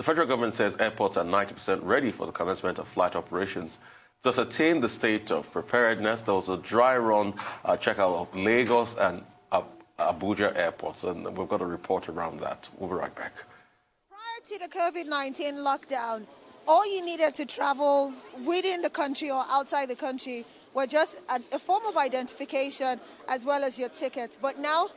federal government says airports are 90% ready for the commencement of flight operations. To ascertain the state of preparedness, there was a dry run checkout of Lagos and Abuja airports, and we've got a report around that. We'll be right back. Prior to the COVID-19 lockdown, all you needed to travel within the country or outside the country were just a form of identification as well as your ticket. But now,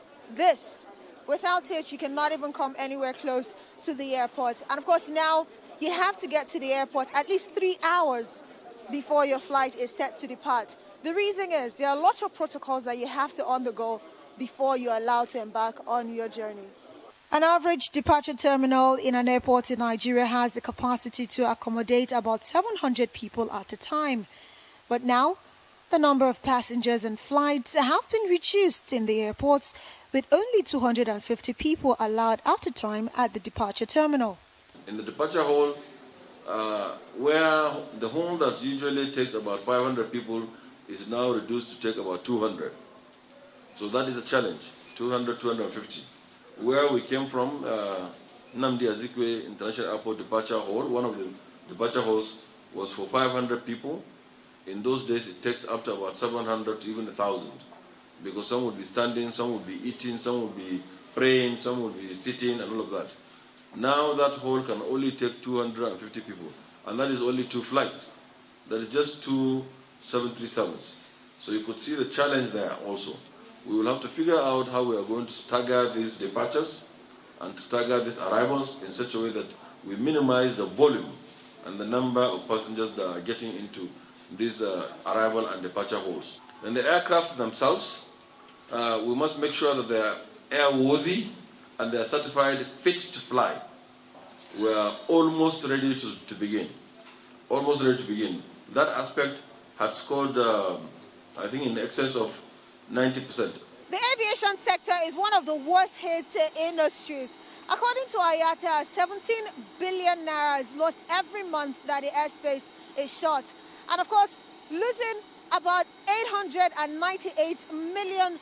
without it, you cannot even come anywhere close to the airport. And of course, now you have to get to the airport at least 3 hours before your flight is set to depart. The reason is there are a lot of protocols that you have to undergo before you're allowed to embark on your journey. An average departure terminal in an airport in Nigeria has the capacity to accommodate about 700 people at a time. But now, the number of passengers and flights have been reduced in the airports, with only 250 people allowed at a time at the departure terminal. In the departure hall, where the hall that usually takes about 500 people is now reduced to take about 200. So that is a challenge, 200, 250. Where we came from, Nnamdi Azikiwe International Airport departure hall, one of the departure halls was for 500 people. In those days, it takes up to about 700 to even 1,000, because some would be standing, some would be eating, some would be praying, some would be sitting, and all of that. Now that hall can only take 250 people, and that is only 2 flights. That is just 2 737s. So you could see the challenge there also. We will have to figure out how we are going to stagger these departures and stagger these arrivals in such a way that we minimize the volume and the number of passengers that are getting into these arrival and departure halls. And the aircraft themselves, we must make sure that they are airworthy and they are certified fit to fly. We are almost ready to begin. Almost ready to begin. That aspect had scored, I think, in excess of 90%. The aviation sector is one of the worst hit industries. According to IATA, 17 billion naira is lost every month that the airspace is shut. And of course, losing about $898 million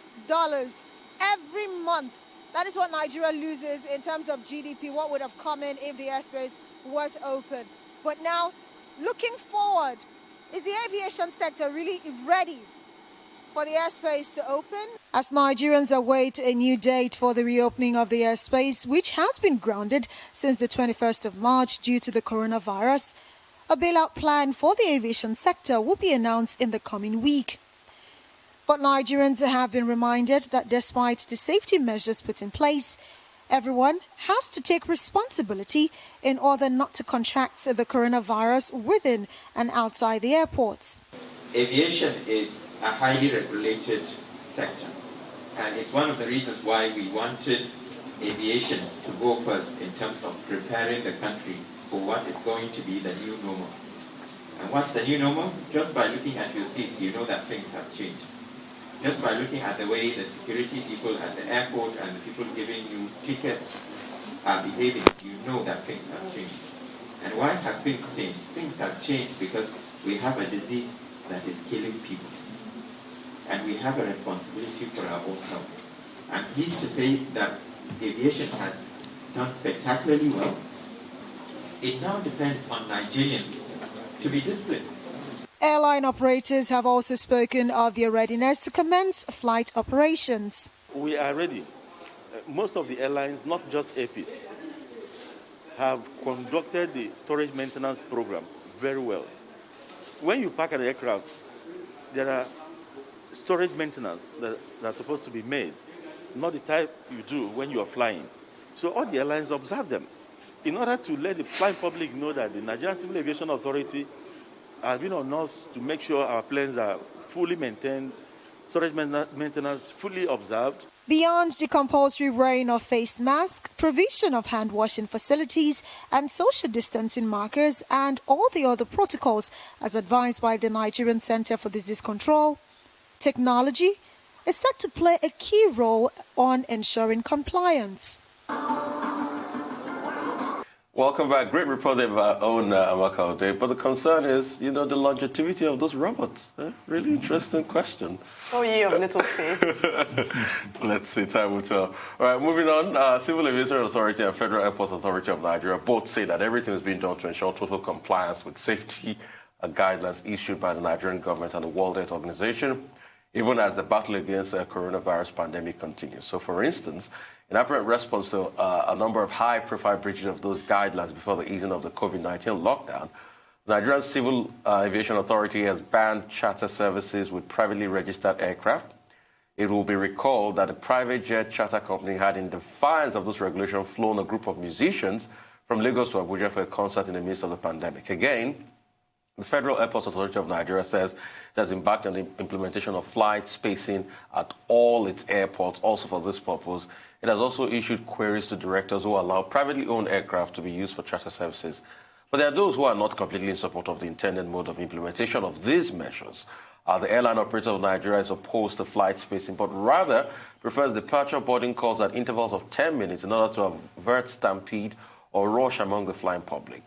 every month. That is what Nigeria loses in terms of GDP, what would have come in if the airspace was open. But now, looking forward, is the aviation sector really ready for the airspace to open? As Nigerians await a new date for the reopening of the airspace, which has been grounded since the 21st of March due to the coronavirus, a bailout plan for the aviation sector will be announced in the coming week. But Nigerians have been reminded that despite the safety measures put in place, everyone has to take responsibility in order not to contract the coronavirus within and outside the airports. Aviation is a highly regulated sector, and it's one of the reasons why we wanted aviation to go first in terms of preparing the country for what is going to be the new normal. And what's the new normal? Just by looking at your seats, you know that things have changed. Just by looking at the way the security people at the airport and the people giving you tickets are behaving, you know that things have changed. And why have things changed? Things have changed because we have a disease that is killing people. And we have a responsibility for our own health. I'm pleased to say that aviation has done spectacularly well. It now depends on Nigerians to be disciplined. Airline operators have also spoken of their readiness to commence flight operations. We are ready. Most of the airlines, not just APs, have conducted the storage maintenance program very well. When you park an aircraft, there are storage maintenance that are supposed to be made, not the type you do when you are flying. So all the airlines observe them in order to let the flying public know that the Nigerian Civil Aviation Authority has been on us to make sure our planes are fully maintained, storage maintenance fully observed. Beyond the compulsory wearing of face masks, provision of hand washing facilities and social distancing markers and all the other protocols as advised by the Nigerian Center for Disease Control, technology is set to play a key role on ensuring compliance. Welcome back. Great report of our own Amaka Ode. But the concern is, the longevity of those robots. Really interesting question. Oh, ye of little faith. Let's see, time will tell. All right, moving on. Civil Aviation Authority and Federal Airports Authority of Nigeria both say that everything is being done to ensure total compliance with safety guidelines issued by the Nigerian government and the World Health Organization, even as the battle against the coronavirus pandemic continues. So, for instance, in apparent response to a number of high-profile breaches of those guidelines before the easing of the COVID-19 lockdown, the Nigerian Civil Aviation Authority has banned charter services with privately registered aircraft. It will be recalled that a private jet charter company had, in defiance of this regulation, flown a group of musicians from Lagos to Abuja for a concert in the midst of the pandemic. Again, the Federal Airports Authority of Nigeria says it has embarked on the implementation of flight spacing at all its airports, also for this purpose. It has also issued queries to directors who allow privately owned aircraft to be used for charter services. But there are those who are not completely in support of the intended mode of implementation of these measures. The Airline Operator of Nigeria is opposed to flight spacing, but rather prefers departure boarding calls at intervals of 10 minutes in order to avert stampede or rush among the flying public.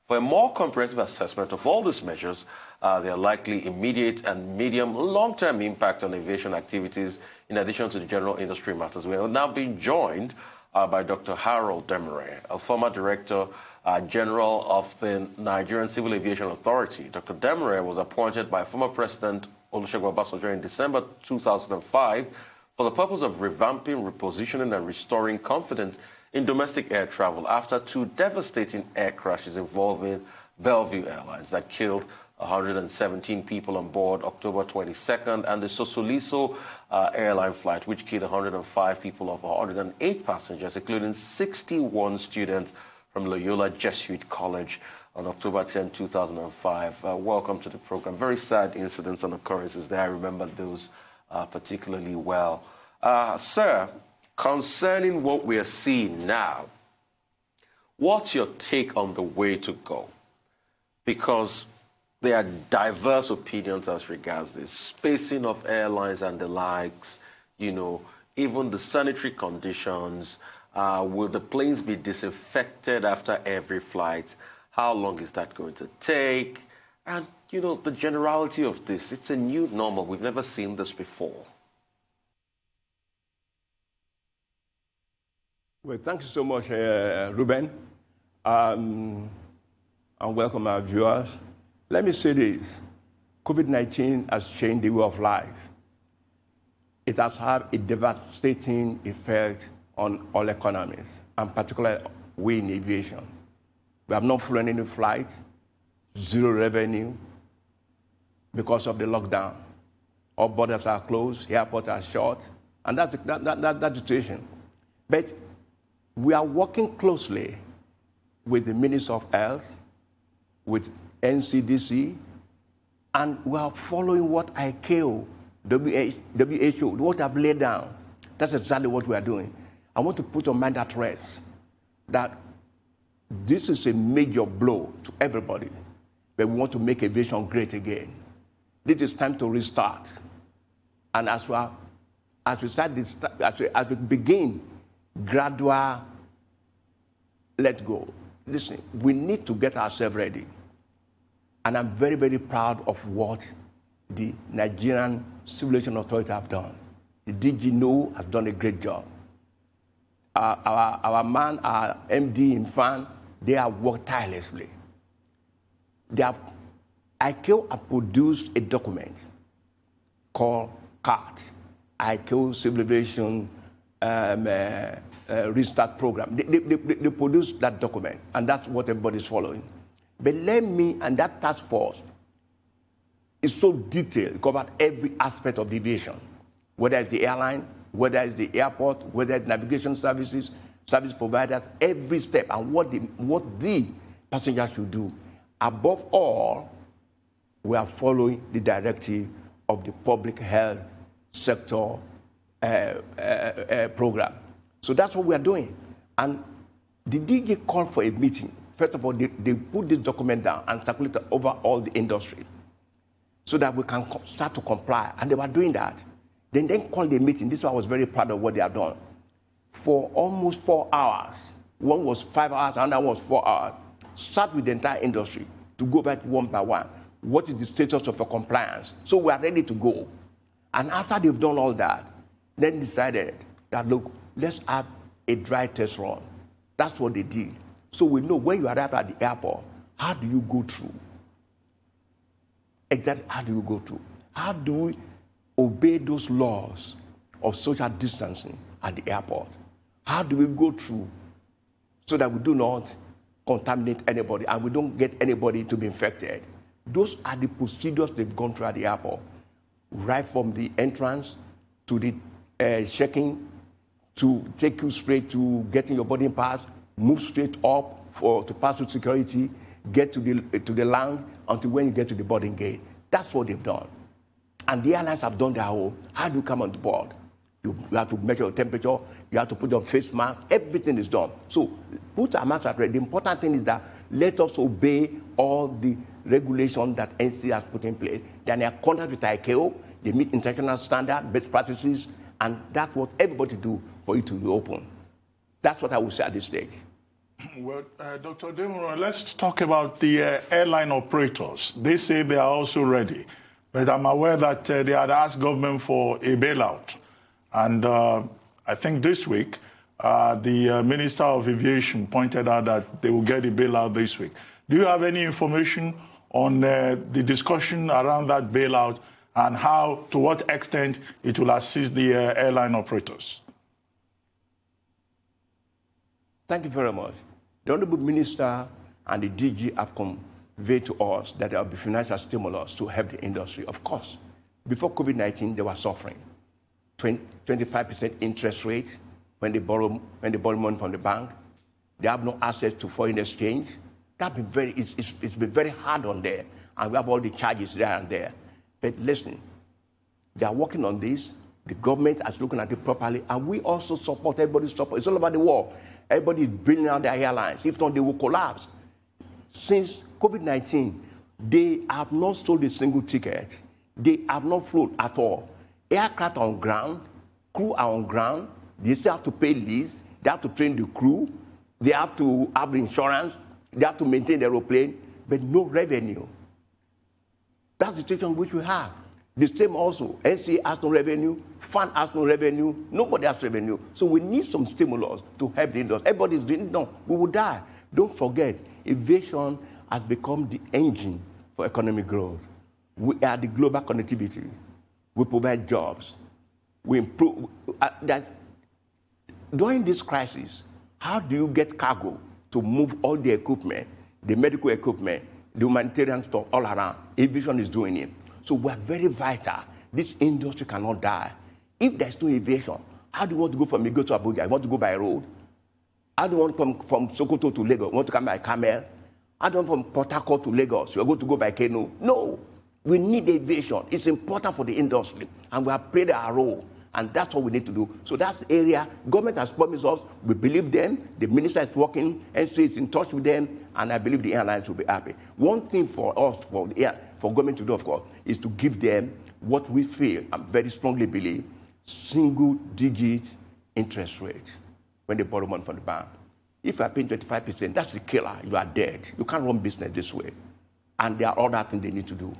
For a more comprehensive assessment of all these measures, their likely immediate and medium long-term impact on aviation activities, in addition to the general industry matters, we are now being joined by Dr. Harold Demuren, a former Director General of the Nigerian Civil Aviation Authority. Dr. Demuren was appointed by former President Olusegun Obasanjo in December 2005 for the purpose of revamping, repositioning, and restoring confidence in domestic air travel after two devastating air crashes involving Bellevue Airlines that killed 117 people on board October 22nd, and the Sosoliso airline flight, which killed 105 people of 108 passengers, including 61 students from Loyola Jesuit College on October 10, 2005. Welcome to the program. Very sad incidents and occurrences there. I remember those particularly well. Sir, concerning what we are seeing now, what's your take on the way to go? Because there are diverse opinions as regards this spacing of airlines and the likes, even the sanitary conditions. Will the planes be disinfected after every flight? How long is that going to take? And, the generality of this, it's a new normal. We've never seen this before. Well, thank you so much, Ruben, and welcome our viewers. Let me say this. COVID-19 has changed the way of life. It has had a devastating effect on all economies, and particularly we in aviation. We have not flown any flights, zero revenue because of the lockdown. All borders are closed, airports are shut, and that's the situation. But we are working closely with the Minister of Health, with NCDC, and we are following what ICAO, WHO, what I've laid down. That's exactly what we are doing. I want to put your mind at rest that this is a major blow to everybody, but we want to make aviation great again. This is time to restart. And as we begin gradual let go, listen, we need to get ourselves ready. And I'm very, very proud of what the Nigerian Civil Aviation Authority have done. The DG has done a great job. Our MD in FAN, they have worked tirelessly. ICAO have produced a document called CART, ICAO Civil Aviation Restart Program. They produced that document, and that's what everybody's following. But and that task force is so detailed, covered every aspect of the aviation, whether it's the airline, whether it's the airport, whether it's navigation services, service providers, every step, and what the passenger should do. Above all, we are following the directive of the public health sector program. So that's what we are doing. And the DG called for a meeting. First of all, they put this document down and circulate it over all the industry so that we can start to comply. And they were doing that. Then called a meeting. This is why I was very proud of what they have done. For almost 4 hours, One was 5 hours, another was 4 hours. Start with the entire industry to go back one by one. What is the status of your compliance? So we are ready to go. And after they've done all that, then decided that, look, let's have a dry test run. That's what they did. So we know when you arrive at the airport, how do you go through? Exactly, how do you go through? How do we obey those laws of social distancing at the airport? How do we go through so that we do not contaminate anybody and we don't get anybody to be infected? Those are the procedures they've gone through at the airport, right from the entrance to the checking, to take you straight to getting your boarding pass, move straight up to pass through security, get to the lounge until when you get to the boarding gate. That's what they've done. And the airlines have done their own. How do you come on the board? You have to measure your temperature, you have to put on face mask, everything is done. So put our mask separate. The important thing is that let us obey all the regulations that NC has put in place. They are in contact with ICAO, they meet international standards, best practices, and that's what everybody do for it to reopen. That's what I would say at this stage. Well, Dr. Demuren, let's talk about the airline operators. They say they are also ready, but I'm aware that they had asked government for a bailout. And I think this week, the Minister of Aviation pointed out that they will get a bailout this week. Do you have any information on the discussion around that bailout and how, to what extent it will assist the airline operators? Thank you very much. The Honorable Minister and the DG have conveyed to us that there will be financial stimulus to help the industry. Of course, before COVID-19, they were suffering. 25% interest rate when they borrow money from the bank. They have no access to foreign exchange. That's been it's been very hard on them, and we have all the charges there and there. But listen, they are working on this. The government is looking at it properly, and we also support everybody's support. It's all about the war. Everybody is building out their airlines. If not, they will collapse. Since COVID-19, they have not sold a single ticket. They have not flown at all. Aircraft on ground, crew are on ground. They still have to pay lease. They have to train the crew. They have to have the insurance. They have to maintain the aeroplane, but no revenue. That's the situation which we have. The same also, NCAA has no revenue, FAN has no revenue, nobody has revenue. So we need some stimulus to help the industry. Everybody is doing it. No, we will die. Don't forget, aviation has become the engine for economic growth. We are the global connectivity. We provide jobs. We improve. During this crisis, how do you get cargo to move all the equipment, the medical equipment, the humanitarian stuff all around? Aviation is doing it. So we're very vital. This industry cannot die. If there's no aviation, how do you want to go from Lagos to Abuja? You want to go by road? How do you want to come from Sokoto to Lagos? You want to come by camel? How do you want from Port Harcourt to Lagos? You're going to go by canoe? No. We need aviation. It's important for the industry. And we have played our role. And that's what we need to do. So that's the area. Government has promised us. We believe them. The minister is working. NCAA is in touch with them. And I believe the airlines will be happy. One thing for us, for government to do, of course, is to give them what we feel, I very strongly believe, single-digit interest rate when they borrow money from the bank. If you are paying 25%, that's the killer. You are dead. You can't run business this way. And there are other things they need to do.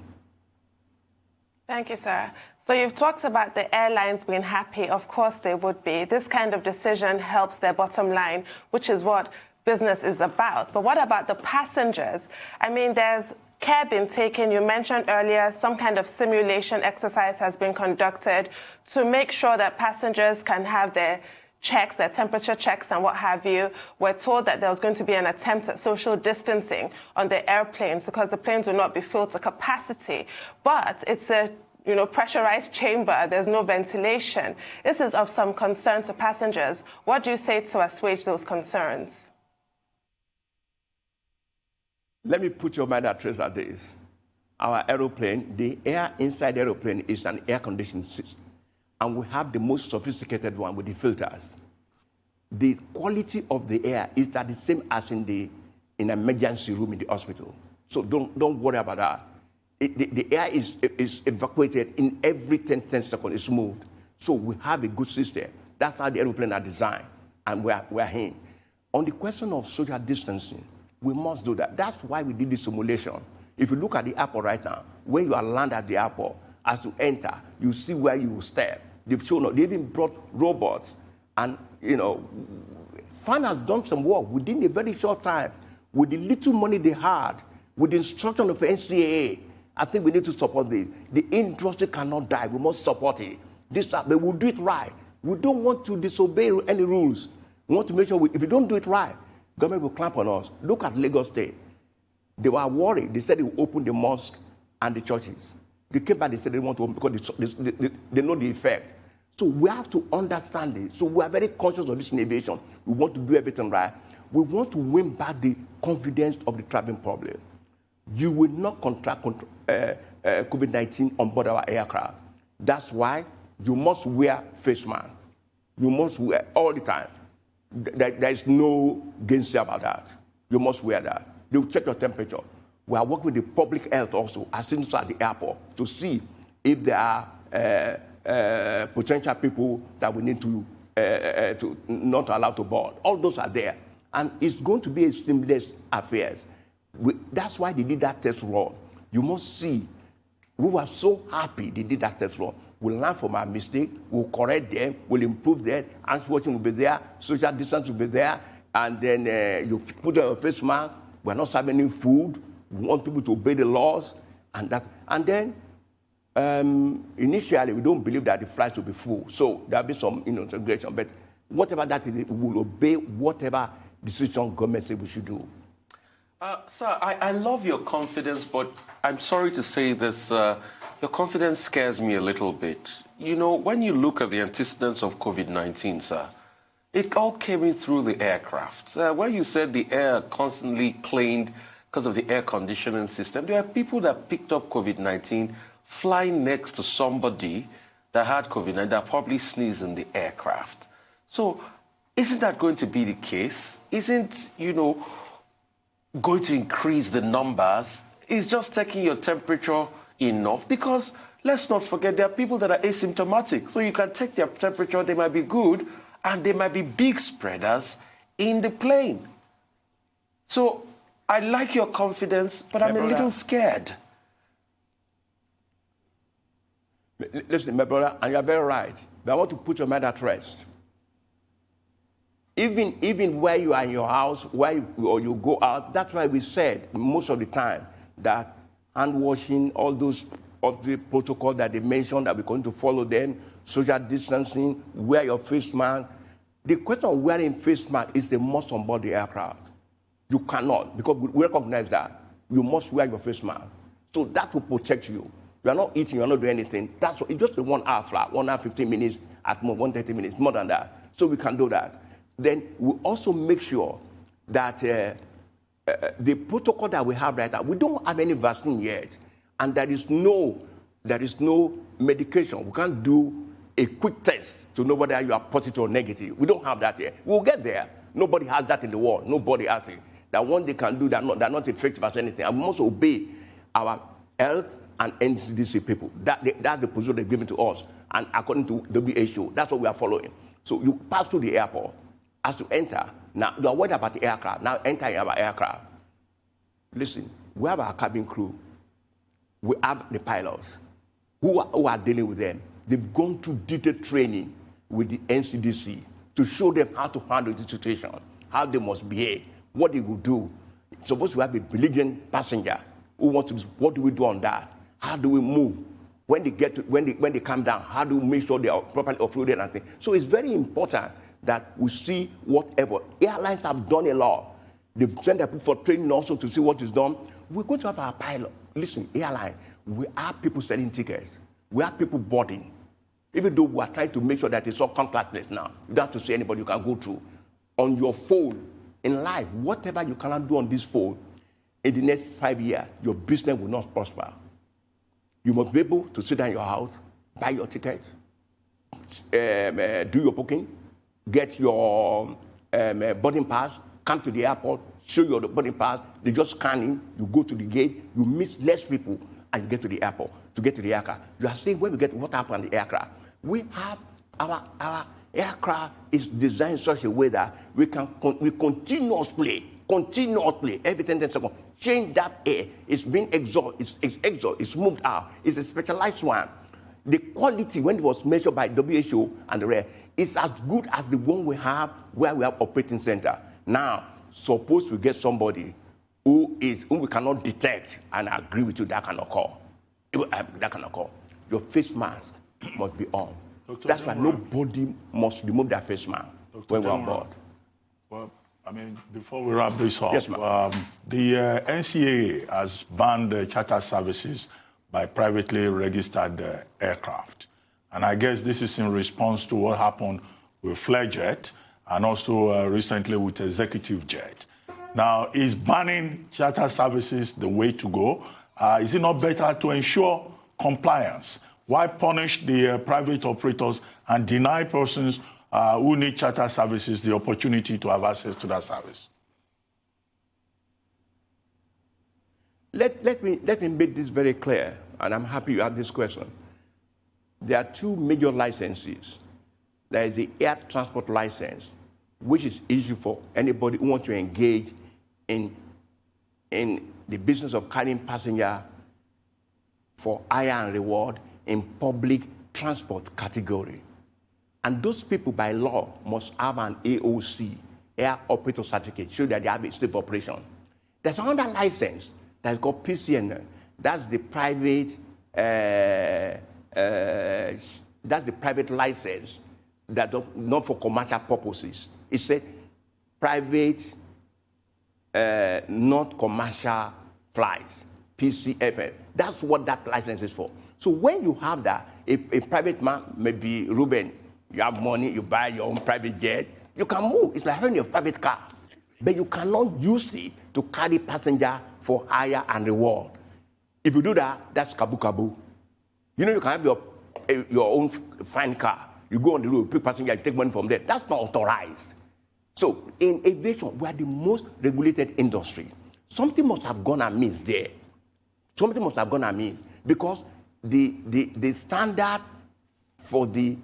Thank you, sir. So you've talked about the airlines being happy. Of course they would be. This kind of decision helps their bottom line, which is what business is about. But what about the passengers? I mean, there's care being taken. You mentioned earlier some kind of simulation exercise has been conducted to make sure that passengers can have their checks, their temperature checks and what have you. We're told that there was going to be an attempt at social distancing on the airplanes because the planes will not be filled to capacity. But it's a pressurized chamber. There's no ventilation. This is of some concern to passengers. What do you say to assuage those concerns? Let me put your mind at rest at this. Our aeroplane, the air inside the aeroplane is an air conditioning system. And we have the most sophisticated one with the filters. The quality of the air is the same as in an emergency room in the hospital. So don't worry about that. The air is evacuated in every 10 seconds. It's moved. So we have a good system. That's how the aeroplanes are designed. And we're in. On the question of social distancing, we must do that. That's why we did the simulation. If you look at the airport right now, when you are landed at the airport, as you enter, you see where you will step. They've shown, they even brought robots. And, FAN has done some work within a very short time. With the little money they had, with the instruction of NCAA, I think we need to support this. The industry cannot die. We must support it. But we'll do it right. We don't want to disobey any rules. We want to make sure if we don't do it right, government will clamp on us. Look at Lagos State. They were worried. They said they would open the mosque and the churches. They came back, they said they want to open because they know the effect. So we have to understand it. So we are very conscious of this innovation. We want to do everything right. We want to win back the confidence of the traveling public. You will not contract COVID-19 on board our aircraft. That's why you must wear face mask. You must wear all the time. There is no gainsay about that. You must wear that. They will check your temperature. We are working with the public health also, assistants at the airport, to see if there are potential people that we need to not allow to board. All those are there. And it's going to be a seamless affair. That's why they did that test run. You must see, we were so happy they did that test run. We'll learn from our mistake, we'll correct them, we'll improve them, hand washing will be there, social distance will be there, and then you put on your face mask. We're not serving any food. We want people to obey the laws, and that. And then, initially, we don't believe that the flights will be full. So there'll be some integration. But whatever that is, we will obey whatever decision government says we should do. Sir, I love your confidence, but I'm sorry to say this. Your confidence scares me a little bit. When you look at the antecedents of COVID-19, sir, it all came in through the aircraft. When you said the air constantly cleaned because of the air conditioning system, there are people that picked up COVID-19 flying next to somebody that had COVID-19 that probably sneezed in the aircraft. So isn't that going to be the case? Isn't, going to increase the numbers? Is just taking your temperature enough? Because let's not forget, there are people that are asymptomatic. So you can take their temperature, they might be good, and they might be big spreaders in the plane. So I like your confidence, but I'm a little scared. Listen, my brother, and you're very right, but I want to put your mind at rest. Even where you are in your house, or you go out, that's why we said most of the time that hand washing, all the protocol that they mentioned, that we're going to follow them, social distancing, wear your face mask. The question of wearing face mask is the must on board the aircraft. You cannot, because we recognize that. You must wear your face mask. So that will protect you. You are not eating, you are not doing anything. That's what, it's just a 1 hour flight, 1 hour, 15 minutes, at most 130 minutes, more than that. So we can do that. Then we also make sure that the protocol that we have right now, we don't have any vaccine yet, and there is no medication. We can't do a quick test to know whether you are positive or negative. We don't have that yet. We'll get there. Nobody has that in the world. Nobody has it. That one they can do that, they're not effective as anything. And we must obey our health and NCDC people. That's the position they've given to us. And according to WHO, that's what we are following. So you pass through the airport. As you enter, now you are worried about the aircraft. Now enter in our aircraft. Listen, we have our cabin crew. We have the pilots who are dealing with them. They've gone through detailed training with the NCDC to show them how to handle the situation, how they must behave, what they will do. Suppose we have a belligerent passenger who wants to, what do we do on that? How do we move? When they come down, how do we make sure they are properly offloaded and things? So it's very important that we see whatever. Airlines have done a lot. They've sent their people for training also to see what is done. We're going to have our pilot. Listen, airline, we have people selling tickets. We have people boarding. Even though we are trying to make sure that it's all contactless now. You don't have to see anybody you can go through. On your phone, in life, whatever you cannot do on this phone, in the next 5 years, your business will not prosper. You must be able to sit down in your house, buy your ticket, do your booking, get your boarding pass, come to the airport, show your boarding pass, they just scan in, you go to the gate, you miss less people, and you get to the airport, to get to the aircraft. You are saying when we get what happened on the aircraft, we have our aircraft is designed in such a way that we continuously, every 10 seconds, change that air. It's being exhaust, it's moved out. It's a specialized one. The quality, when it was measured by WHO and the rest, is as good as the one we have where we have operating center. Now, suppose we get somebody whom we cannot detect, and I agree with you, that can occur. That can occur. Your face mask must be on. Dr. That's why Demuren, nobody must remove their face mask when we're on board. Well, I mean, before we wrap this up, Yes, the NCAA has banned charter services by privately registered aircraft. And I guess this is in response to what happened with Flyjet and also recently with Executive Jet. Now, is banning charter services the way to go? Is it not better to ensure compliance? Why punish the private operators and deny persons who need charter services the opportunity to have access to that service? Let me make this very clear, and I'm happy you have this question. There are two major licenses. There is the air transport license, which is issued for anybody who wants to engage in the business of carrying passengers for hire and reward in public transport category. And those people by law must have an AOC, air operator certificate, show that they have a safe operation. There's another license that's called PCN. That's the private license that not for commercial purposes. It's a private, not commercial flights, PCFL. That's what that license is for. So when you have that, a private man, maybe Ruben, you have money, you buy your own private jet, you can move. It's like having a private car. But you cannot use it to carry passenger for hire and reward. If you do that, that's kabu-kabu. You know, you can have your own fine car. You go on the road, pick passenger, you take money from there. That's not authorized. So in aviation, we are the most regulated industry. Something must have gone amiss there. Something must have gone amiss because the standard for the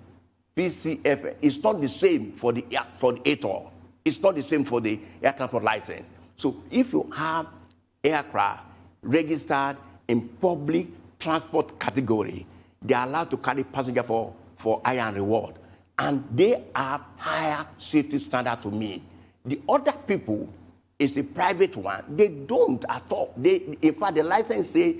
PCF is not the same for the ATOR. It's not the same for the air transport license. So if you have aircraft registered in public transport category, they are allowed to carry passenger for hire and reward. And they have higher safety standard to me. The other people is the private one. They don't at all. In fact, the license say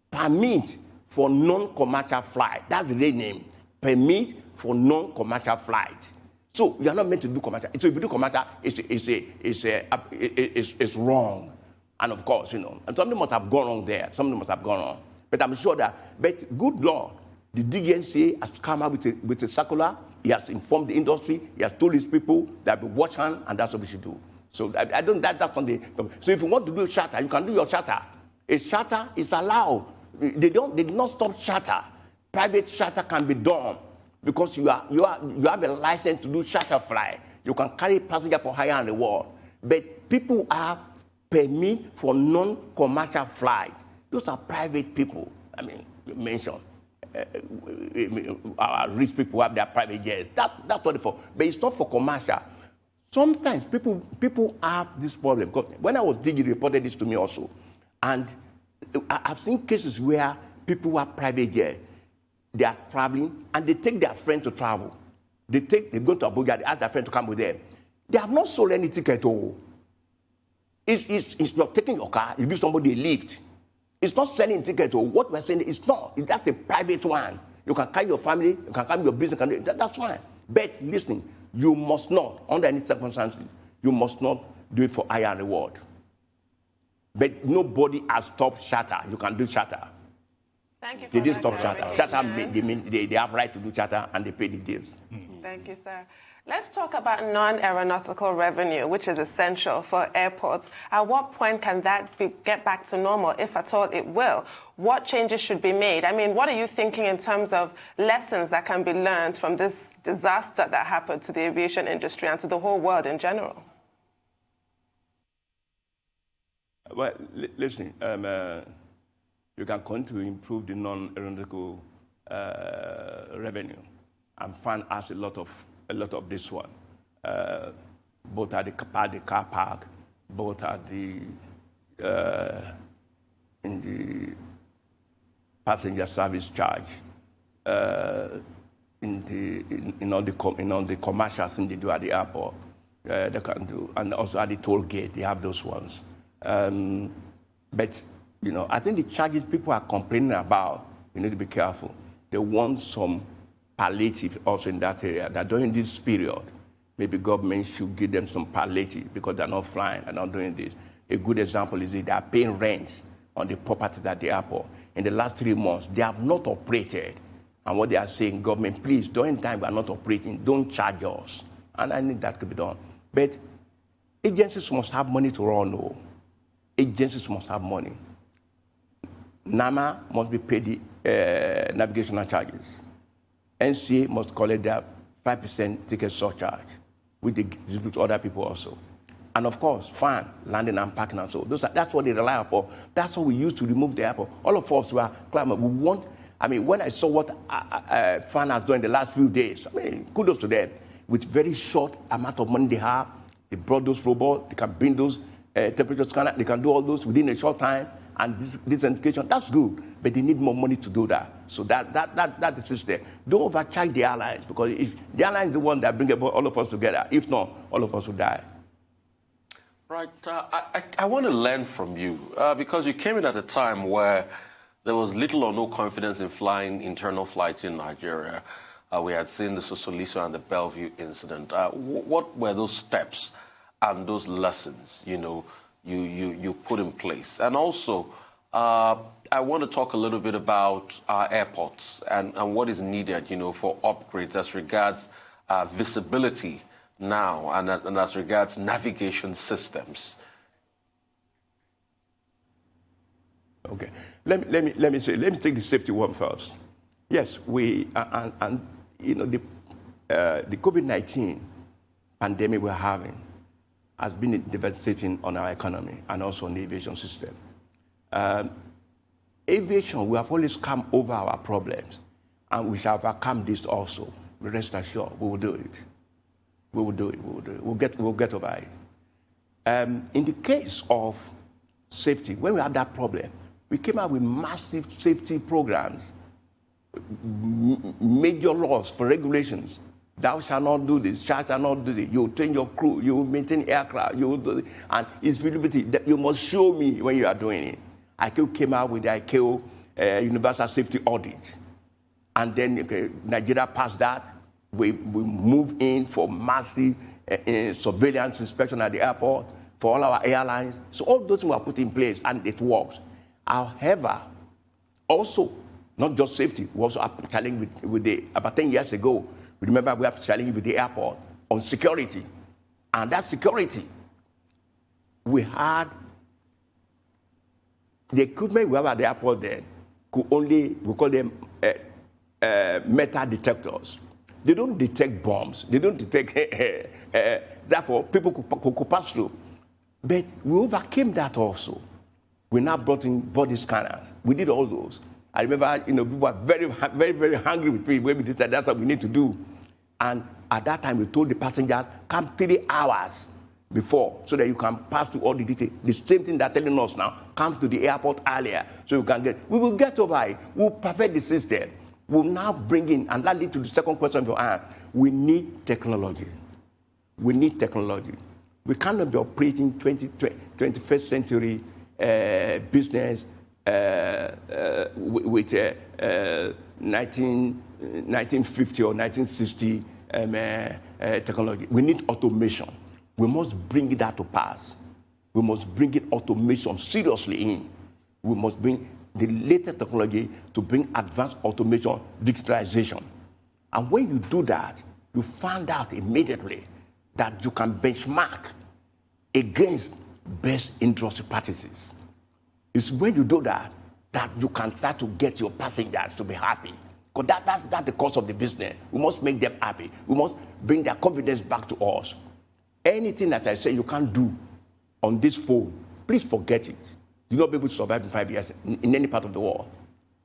permit for non-commercial flight. That's the real name. Permit for non-commercial flight. So you are not meant to do commercial. So if you do commercial, it's wrong. And of course, you know, and something must have gone wrong there. Something must have gone wrong. But I'm sure that, but good Lord, the DGNCA has come up with a circular. He has informed the industry. He has told his people that we watch hand, and that's what we should do. So I don't. That's not the. So if you want to do charter, you can do your charter. A charter is allowed. They did not stop charter. Private charter can be done because you have a license to do charter fly. You can carry passenger for hire and reward. But people have permit for non-commercial flights. Those are private people. I mean, you mentioned our rich people have their private jets. That's what it's for. But it's not for commercial. Sometimes people have this problem. Because when I was digging, reported this to me also. And I've seen cases where people have private jets. They are traveling, and they take their friend to travel. They go to Abuja, they ask their friend to come with them. They have not sold any ticket at all. It's not taking your car, you give somebody a lift. It's not selling tickets or what we're saying, it's not. That's a private one. You can carry your family, you can carry your business, that's fine. But listen, you must not, under any circumstances, you must not do it for hire and reward. But nobody has stopped charter. You can do charter. Thank you for they didn't stop charter. Charter, they have right to do charter and they pay the deals. Thank you, sir. Let's talk about non-aeronautical revenue, which is essential for airports. At what point can that get back to normal, if at all it will? What changes should be made? I mean, what are you thinking in terms of lessons that can be learned from this disaster that happened to the aviation industry and to the whole world in general? Well, listen, you can continue to improve the non-aeronautical revenue and fund us a lot of a lot of this one, both at the car park, both at the in the passenger service charge, in all the commercials thing they do at the airport, they can do, and also at the toll gate they have those ones. But you know, I think the charges people are complaining about, you need to be careful. They want some palliative also in that area. That during this period, maybe government should give them some palliative because they're not flying, they're not doing this. A good example is that they are paying rent on the property at the airport. In the last 3 months, they have not operated. And what they are saying, government, please, during time we are not operating, don't charge us. And I think that could be done. But agencies must have money to run. No. Agencies must have money. NAMA must be paid the navigational charges. NCAA must collect their 5% ticket surcharge, which they distribute to other people also. And of course, fine, landing and parking and so. That's what they rely upon. That's what we use to remove the airport. All of us were climate. We want, I mean, when I saw what FAN has done in the last few days, I mean, kudos to them. With very short amount of money they have, they brought those robots, they can bring those temperature scanners, they can do all those within a short time. And this education, that's good, but they need more money to do that. So that is just there. Don't overcharge the airlines, because if the airlines is the one that bring all of us together, if not, all of us will die. Right. I want to learn from you, because you came in at a time where there was little or no confidence in flying internal flights in Nigeria. We had seen the Sosoliso and the Bellevue incident. What were those steps and those lessons, you know, you put in place? And also, I want to talk a little bit about our airports and what is needed, you know, for upgrades as regards visibility now and as regards navigation systems. Okay, let me take the safety one first. Yes, we and you know, the COVID-19 pandemic we're having has been devastating on our economy and also on the aviation system. Aviation, we have always come over our problems, and we shall overcome this also. Rest assured, we will do it. We will do it. We will do it. We'll get over it. In the case of safety, when we had that problem, we came out with massive safety programs, major laws for regulations. Thou shalt not do this, shalt not do this. You train your crew, you maintain aircraft, you do this. And it's visibility that you must show me when you are doing it. ICAO came out with the ICAO Universal Safety Audit. And then Nigeria passed that. We moved in for massive surveillance inspection at the airport for all our airlines. So all those were put in place, and it works. However, also, not just safety, we also have challenge about 10 years ago. Remember, we have to challenge with the airport on security. And that security, we had the equipment we have at the airport then could only, we call them metal detectors. They don't detect bombs. They don't detect, therefore, people could pass through. But we overcame that also. We now brought in body scanners. We did all those. I remember, you know, people were very, very, very hungry with me when we decided that's what we need to do. And at that time, we told the passengers, come 3 hours before so that you can pass through all the details. The same thing they're telling us now, come to the airport earlier so you can get. We will get over it. We'll perfect the system. We'll now bring in, and that leads to the second question of your hand. We need technology. We need technology. We cannot be operating 21st century business with 1950 or 1960 technology. We need automation. We must bring that to pass. We must bring in automation seriously in. We must bring the latest technology to bring advanced automation, digitalization. And when you do that, you find out immediately that you can benchmark against best industry practices. It's when you do that that you can start to get your passengers to be happy. Because that's the cost of the business. We must make them happy. We must bring their confidence back to us. Anything that I say you can't do on this phone, please forget it. You'll not be able to survive in 5 years in any part of the world.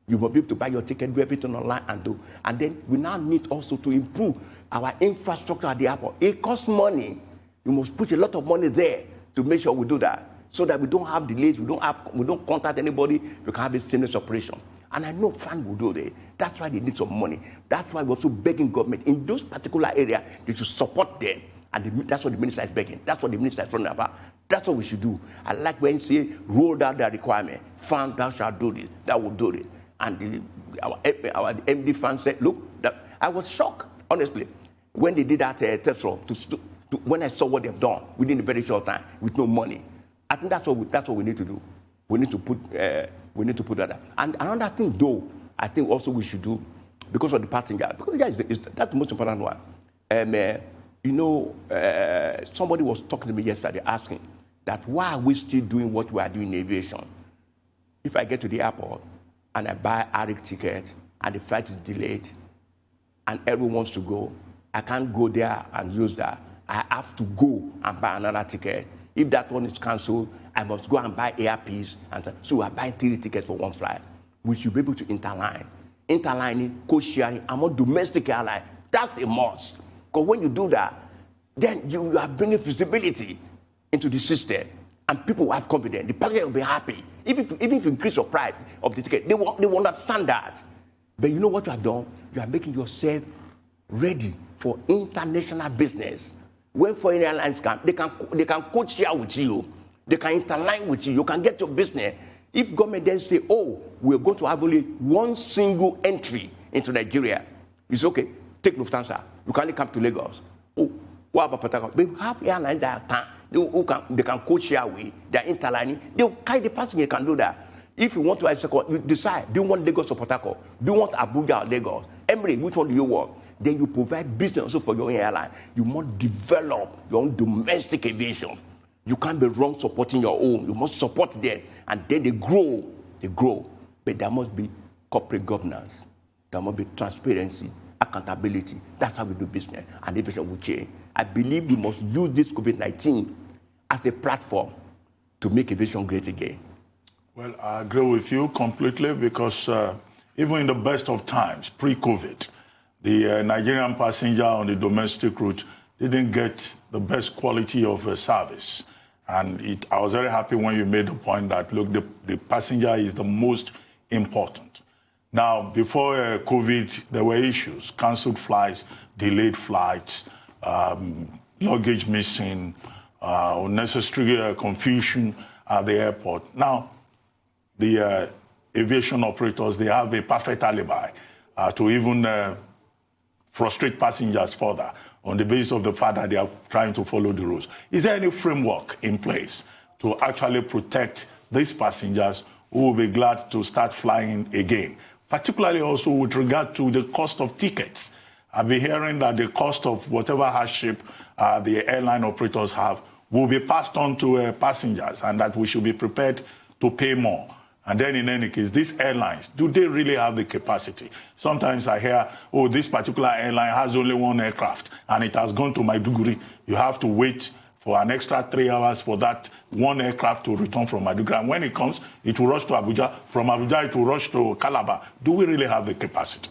You must be able to buy your ticket, do everything online and do. And then we now need also to improve our infrastructure at the airport. It costs money. You must put a lot of money there to make sure we do that, so that we don't have delays, we don't contact anybody, we can have a seamless operation. And I know FAN will do that. That's why they need some money. That's why we're also begging government in those particular areas, they should support them. And that's what the minister is begging. That's what the minister is running about. That's what we should do. I like when you say, roll out that requirement. FAN, thou shalt do this. That will do this. And our MD FAN said, look, I was shocked, honestly, when they did that test run. When I saw what they've done within a very short time with no money. I think that's what we need to do. We need to put that up. And another thing, though, I think also we should do, because of the passenger, because that's the most important one. Somebody was talking to me yesterday asking that why are we still doing what we are doing in aviation? If I get to the airport and I buy a RX ticket and the flight is delayed and everyone wants to go, I can't go there and use that. I have to go and buy another ticket. If that one is cancelled, I must go and buy airpiece. So we are buying 3 tickets for one flight. We should be able to interline. Interlining, co-sharing, and more domestic airline. That's a must. Because when you do that, then you are bringing feasibility into the system. And people will have confidence. The passenger will be happy. Even if you increase your price of the ticket, they will understand that. But you know what you have done? You are making yourself ready for international business. When foreign airlines come, they can co-share with you. They can interline with you. You can get your business. If government then say, oh, we're going to have only one single entry into Nigeria, it's okay. Take Lufthansa. You can only come to Lagos. Oh, what about Port Harcourt? We have airlines that they can co-share with. They're interlining. They'll carry the passenger. Can do that. If you want to ask, you decide, do you want Lagos or Port Harcourt? Do you want Abuja or Lagos? Emirates, which one do you want? Then you provide business also for your own airline. You must develop your own domestic aviation. You can't be wrong supporting your own. You must support them. And then they grow. They grow. But there must be corporate governance. There must be transparency, accountability. That's how we do business. And aviation will change. I believe we must use this COVID-19 as a platform to make aviation great again. Well, I agree with you completely because even in the best of times, pre-COVID, the Nigerian passenger on the domestic route didn't get the best quality of service. And I was very happy when you made the point that, look, the passenger is the most important. Now, before COVID, there were issues, canceled flights, delayed flights, luggage missing, unnecessary confusion at the airport. Now, the aviation operators, they have a perfect alibi to even frustrate passengers further on the basis of the fact that they are trying to follow the rules. Is there any framework in place to actually protect these passengers who will be glad to start flying again? Particularly also with regard to the cost of tickets. I've been hearing that the cost of whatever hardship the airline operators have will be passed on to passengers, and that we should be prepared to pay more. And then in any case, these airlines, do they really have the capacity? Sometimes I hear, oh, this particular airline has only one aircraft and it has gone to Maiduguri. You have to wait for an extra 3 hours for that one aircraft to return from Maiduguri. And when it comes, it will rush to Abuja. From Abuja, it will rush to Calabar. Do we really have the capacity?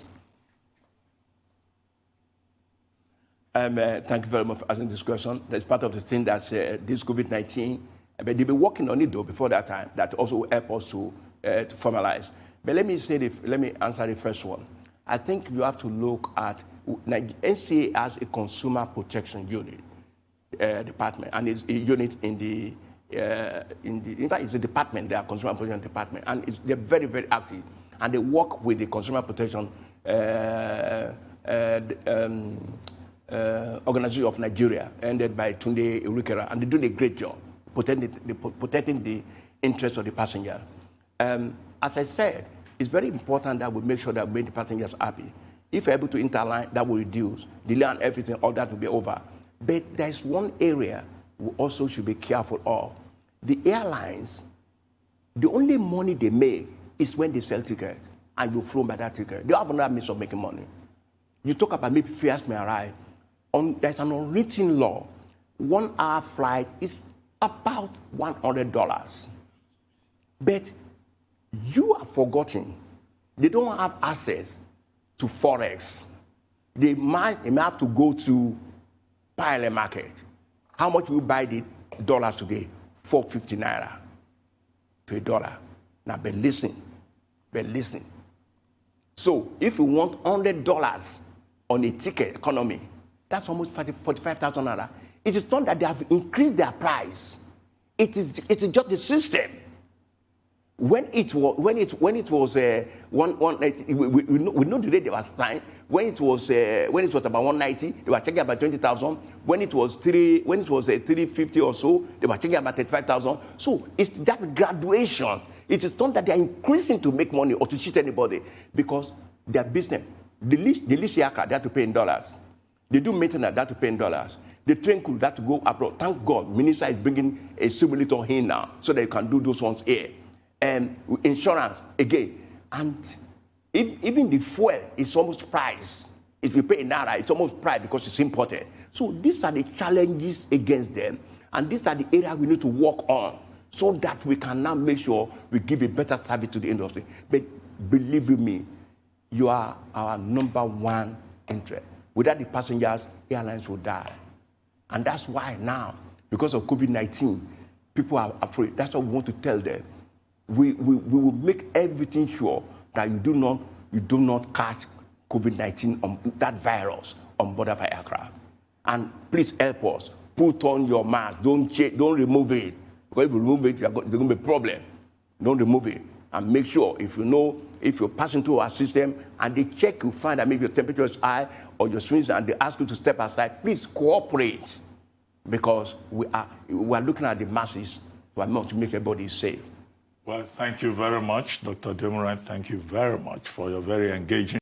Thank you very much for asking this question. That's part of the thing that's this COVID-19. But they've been working on it, though, before that time. That also help us to formalize. But let me answer the first one. I think you have to look at NCAA as a consumer protection unit department, and it's a unit in fact, it's a department. They are consumer protection department, and they're very, very active, and they work with the consumer protection Organization of Nigeria, ended by Tunde Urikera, and they do a great job protecting the interests of the passenger. As I said, it's very important that we make sure that we make the passengers happy. If we're able to interline, that will reduce delay and everything, all that will be over. But there's one area we also should be careful of. The airlines, the only money they make is when they sell tickets and you flown by that ticket. They have another means of making money. You talk about maybe fares may arrive. There's an unwritten law. 1 hour flight is about $100. But you are forgotten. They don't have access to Forex. they may have to go to parallel market. How much will you buy the dollars today? 450 naira to a dollar. Now, but listen. So if you want $100 on a ticket economy, that's almost 45,000 naira. It is not that they have increased their price. It is just the system. When it was 190, we know the rate they were signed. When it was about 190, they were checking about 20,000. When it was 350 or so, they were checking about 35,000. So it's that graduation. It is not that they are increasing to make money or to cheat anybody, because their business, the lease aircraft, they have to pay in dollars. They do maintenance, they have to pay in dollars. The train crew, they have to go abroad. Thank God, Minister is bringing a simulator here now so that you can do those ones here. And insurance, again. And even the fuel is almost priced. If you pay in naira, it's almost priced because it's imported. So these are the challenges against them. And these are the areas we need to work on so that we can now make sure we give a better service to the industry. But believe me, you are our number one interest. Without the passengers, airlines will die. And that's why now, because of COVID-19, people are afraid. That's what we want to tell them. We will make everything sure that you do not catch COVID-19, that virus, on board of our aircraft. And please help us. Put on your mask. Don't remove it. Because if you remove it, there's going to be a problem. Don't remove it. And make sure, if you're passing through our system and they check, you find that maybe your temperature is high or your swings, and they ask you to step aside, please cooperate. Because we are looking at the masses, so I want to make everybody safe. Well, thank you very much, Dr. Demuren. Thank you very much for your very engaging